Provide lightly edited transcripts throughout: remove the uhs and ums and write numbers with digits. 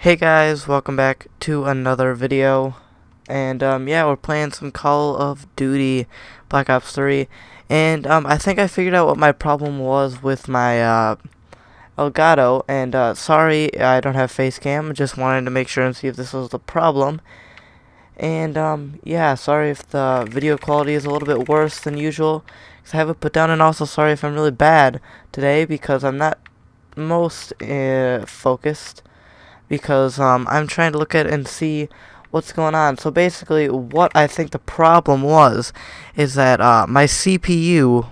Hey guys, welcome back to another video. And yeah, we're playing some Call of Duty Black Ops 3. And I think I figured out what my problem was with my Elgato. And sorry I don't have face cam, just wanted to make sure and see if this was the problem. And yeah, sorry if the video quality is a little bit worse than usual, because I have it put down, and also sorry if I'm really bad today, because I'm not most focused. Because I'm trying to look at and see what's going on. So basically, what I think the problem was is that my CPU,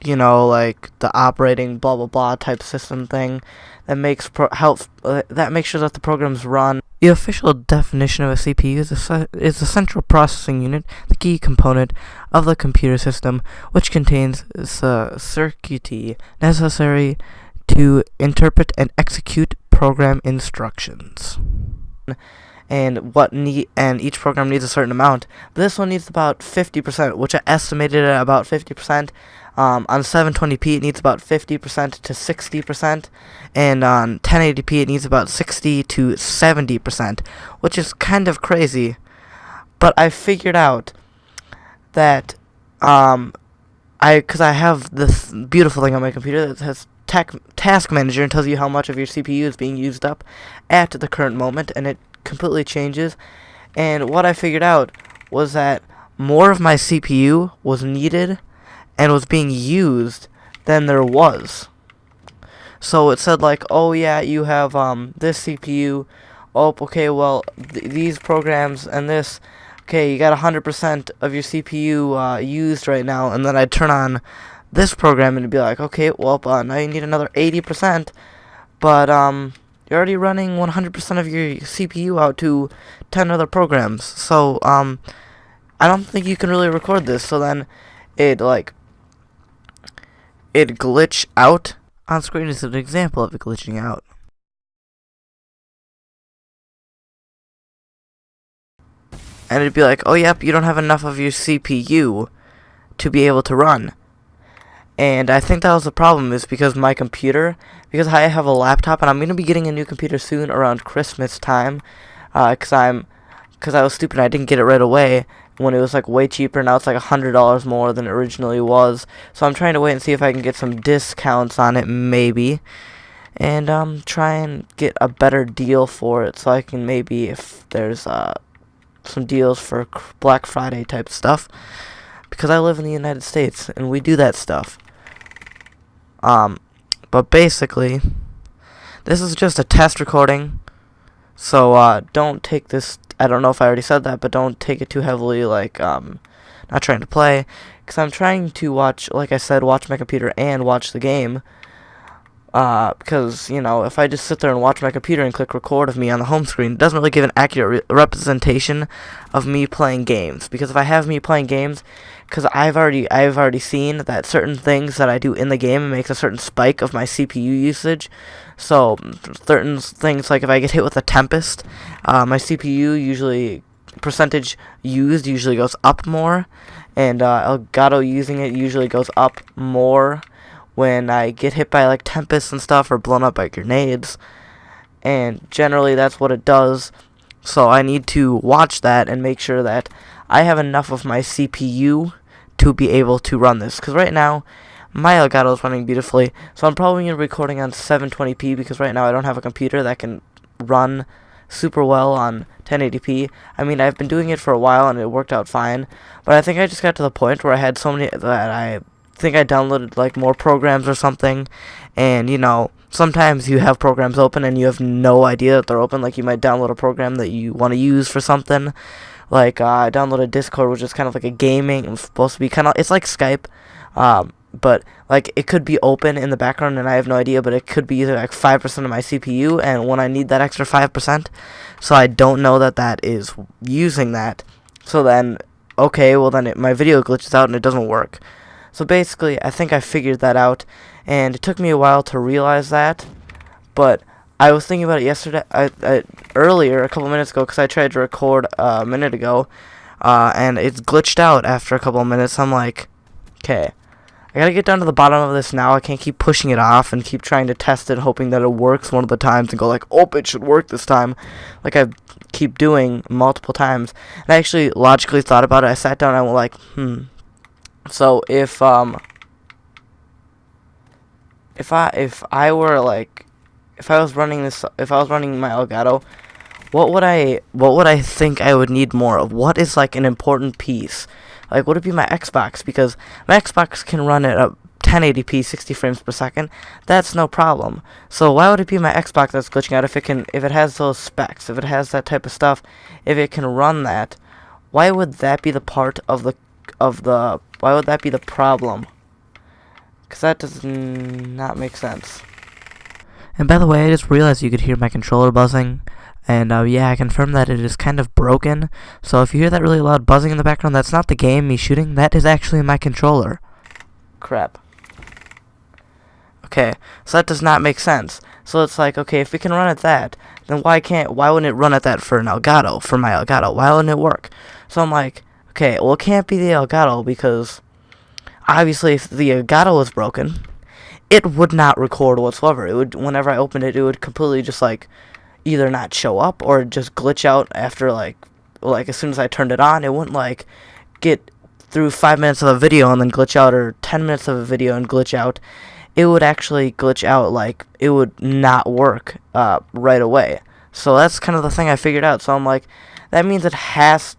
you know, like the operating blah blah blah type system thing that makes that makes sure that the programs run. The official definition of a CPU is the central processing unit, the key component of the computer system, which contains the circuitry necessary to interpret and execute program instructions. And each program needs a certain amount. This one needs about 50%, which I estimated at about 50%. On 720p it needs about 50% to 60%, and on 1080p it needs about 60 to 70%, which is kind of crazy. But I figured out that because I have this beautiful thing on my computer that has task manager and tells you how much of your CPU is being used up at the current moment, and it completely changes. And what I figured out was that more of my CPU was needed and was being used than there was. So it said like, oh yeah, you have this CPU, oh okay, well these programs and this, okay, you got 100% of your CPU used right now. And then I'd turn on this program and it'd be like, okay, well now you need another 80%, but you're already running 100% of your CPU out to 10 other programs. So I don't think you can really record this. So then it glitch out on screen. Is an example of it glitching out. And it'd be like, oh yep, you don't have enough of your CPU to be able to run. And I think that was the problem, is because my computer, because I have a laptop, and I'm going to be getting a new computer soon around Christmas time, because I was stupid and I didn't get it right away when it was like way cheaper. Now it's like $100 more than it originally was. So I'm trying to wait and see if I can get some discounts on it, maybe, and try and get a better deal for it, so I can maybe, if there's some deals for Black Friday type stuff, because I live in the United States and we do that stuff. But basically, this is just a test recording, so don't take this, I don't know if I already said that, but don't take it too heavily, like, not trying to play, because I'm trying to watch, like I said, watch my computer and watch the game. Because, you know, if I just sit there and watch my computer and click record of me on the home screen, it doesn't really give an accurate representation of me playing games. Because if I have me playing games, because I've already seen that certain things that I do in the game makes a certain spike of my CPU usage. So certain things, like if I get hit with a Tempest, my CPU usually percentage used usually goes up more, and Elgato using it usually goes up more when I get hit by like tempests and stuff, or blown up by grenades, and generally that's what it does. So I need to watch that and make sure that I have enough of my CPU to be able to run this, because right now my Elgato is running beautifully. So I'm probably going to be recording on 720p, because right now I don't have a computer that can run super well on 1080p. I mean, I've been doing it for a while and it worked out fine, but I think I just got to the point where I had so many that I think I downloaded like more programs or something, and you know, sometimes you have programs open and you have no idea that they're open. Like you might download a program that you want to use for something, like I downloaded Discord, which is kind of like a gaming, it's supposed to be kind of, it's like Skype, but like it could be open in the background and I have no idea, but it could be either like 5% of my CPU, and when I need that extra 5%, so I don't know that that is using that, so then okay, well then my video glitches out and it doesn't work. So basically, I think I figured that out, and it took me a while to realize that, but I was thinking about it yesterday, earlier, a couple minutes ago, because I tried to record a minute ago, and it glitched out after a couple of minutes. I'm like, okay, I gotta get down to the bottom of this now. I can't keep pushing it off and keep trying to test it, hoping that it works one of the times and go like, oh, it should work this time, like I keep doing multiple times. And I actually logically thought about it. I sat down and I went like, so if I was running my Elgato, what would I think I would need more of? What is like an important piece? Like, would it be my Xbox? Because my Xbox can run at a 1080p 60 frames per second. That's no problem. So why would it be my Xbox that's glitching out if it has those specs, if it has that type of stuff, if it can run that? Why would that be the part of the why would that be the problem? Because that does not make sense. And by the way, I just realized you could hear my controller buzzing. And yeah, I confirmed that it is kind of broken. So if you hear that really loud buzzing in the background, that's not the game me shooting. That is actually my controller. Crap. Okay, so that does not make sense. So it's like, okay, if we can run at that, then why wouldn't it run at that for my Elgato? Why wouldn't it work? So I'm like, okay, well, it can't be the Elgato, because obviously if the Elgato was broken, it would not record whatsoever. It would, whenever I opened it, it would completely just like either not show up or just glitch out after like as soon as I turned it on. It wouldn't like get through 5 minutes of a video and then glitch out, or 10 minutes of a video and glitch out. It would actually glitch out, like it would not work right away. So that's kind of the thing I figured out. So I'm like, that means it has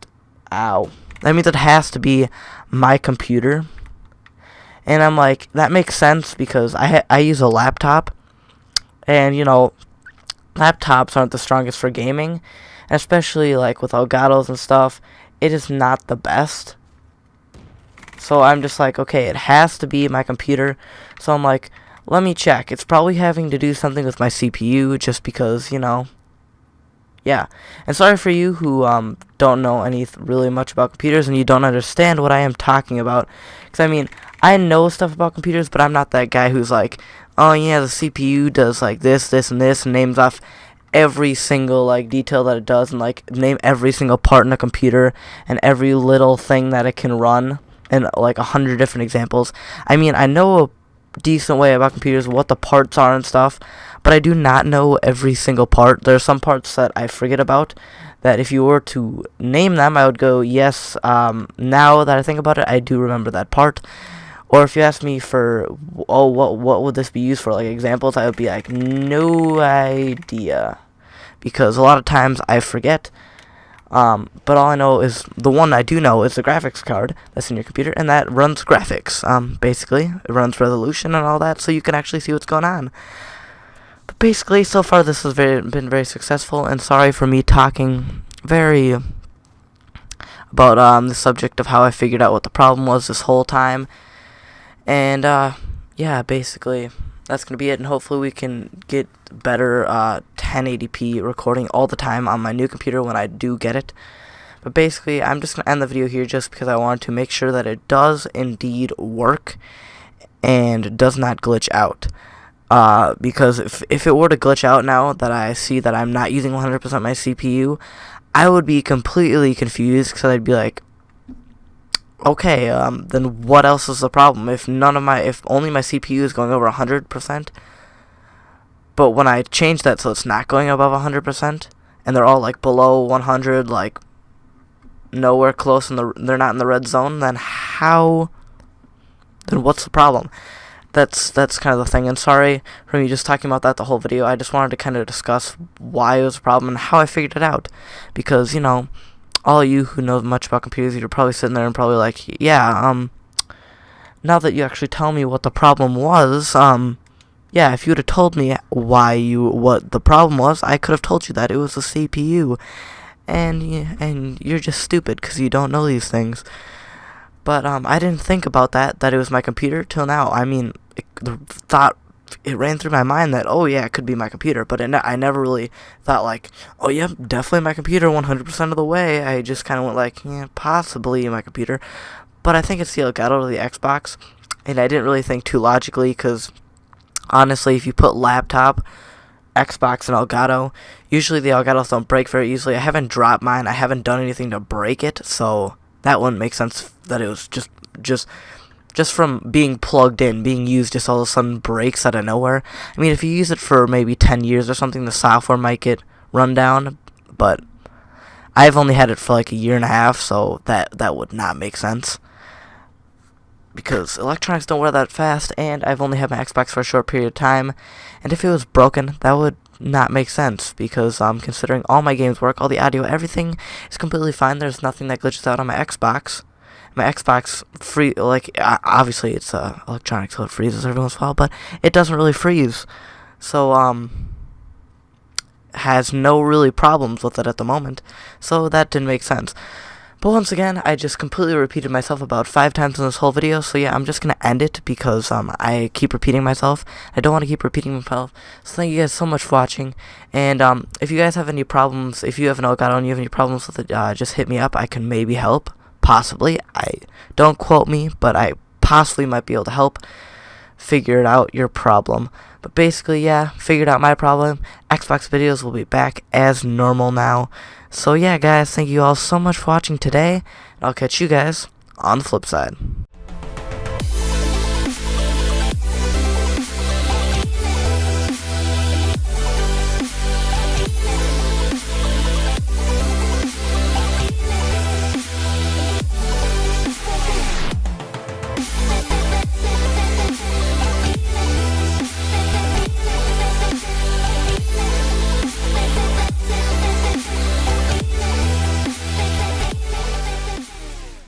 to be my computer. And I'm like, that makes sense, because I use a laptop, and you know, laptops aren't the strongest for gaming, and especially like with Elgatos and stuff, it is not the best. So I'm just like, okay, it has to be my computer. So I'm like, let me check. It's probably having to do something with my CPU, just because, you know. Yeah. And sorry for you who don't know really much about computers and you don't understand what I am talking about. Because I mean, I know stuff about computers, but I'm not that guy who's like, oh yeah, the CPU does like this, and this, and names off every single like detail that it does, and like name every single part in a computer and every little thing that it can run, and like 100 different examples. I mean, I know a decent way about computers, what the parts are and stuff, but I do not know every single part. There are some parts that I forget about, that if you were to name them, I would go, yes, now that I think about it, I do remember that part. Or if you ask me for, oh, what would this be used for, like examples, I would be like, no idea. Because a lot of times I forget. But all I know is, the one I do know is the graphics card that's in your computer, and that runs graphics. Basically, it runs resolution and all that, so you can actually see what's going on. But basically, so far this has been very successful, and sorry for me talking about the subject of how I figured out what the problem was this whole time. And yeah, basically that's gonna be it, and hopefully we can get better 1080p recording all the time on my new computer when I do get it. But basically, I'm just gonna end the video here, just because I wanted to make sure that it does indeed work and does not glitch out. Because if it were to glitch out now that I see that I'm not using 100% my CPU, I would be completely confused, because I'd be like, okay, then what else is the problem? If only my CPU is going over 100%, but when I change that so it's not going above 100%, and they're all like below 100, like nowhere close, they're not in the red zone, then what's the problem? That's kind of the thing. And sorry for me just talking about that the whole video. I just wanted to kind of discuss why it was a problem and how I figured it out, because, you know, all of you who know much about computers, you're probably sitting there and probably like, yeah, now that you actually tell me what the problem was, yeah, if you would have told me what the problem was, I could have told you that it was the CPU, and you're just stupid because you don't know these things. But I didn't think about that it was my computer till now. I mean, it ran through my mind that, oh yeah, it could be my computer, but I never really thought like, oh yeah, definitely my computer 100% of the way. I just kind of went like, yeah, possibly my computer, but I think it's the Elgato or the Xbox, and I didn't really think too logically, because honestly, if you put laptop, Xbox, and Elgato, usually the Elgatos don't break very easily. I haven't dropped mine, I haven't done anything to break it, so that wouldn't make sense that it was just just from being plugged in, being used, just all of a sudden breaks out of nowhere. I mean, if you use it for maybe 10 years or something, the software might get run down, but I've only had it for like a year and a half, so that would not make sense. Because electronics don't wear that fast, and I've only had my Xbox for a short period of time, and if it was broken, that would not make sense, because considering all my games work, all the audio, everything is completely fine. There's nothing that glitches out on my Xbox. My Xbox obviously it's electronic, so it freezes every once in a while, but it doesn't really freeze, so has no really problems with it at the moment, so that didn't make sense. But once again, I just completely repeated myself about 5 times in this whole video, so yeah, I'm just going to end it because I keep repeating myself. I don't want to keep repeating myself, so thank you guys so much for watching, and if you guys have any problems, if you have an Elgato and you have any problems with it, just hit me up. I can maybe help, possibly. Don't quote me, but I possibly might be able to help figure out your problem. But basically, yeah, figured out my problem. Xbox videos will be back as normal now. So yeah, guys, thank you all so much for watching today, and I'll catch you guys on the flip side.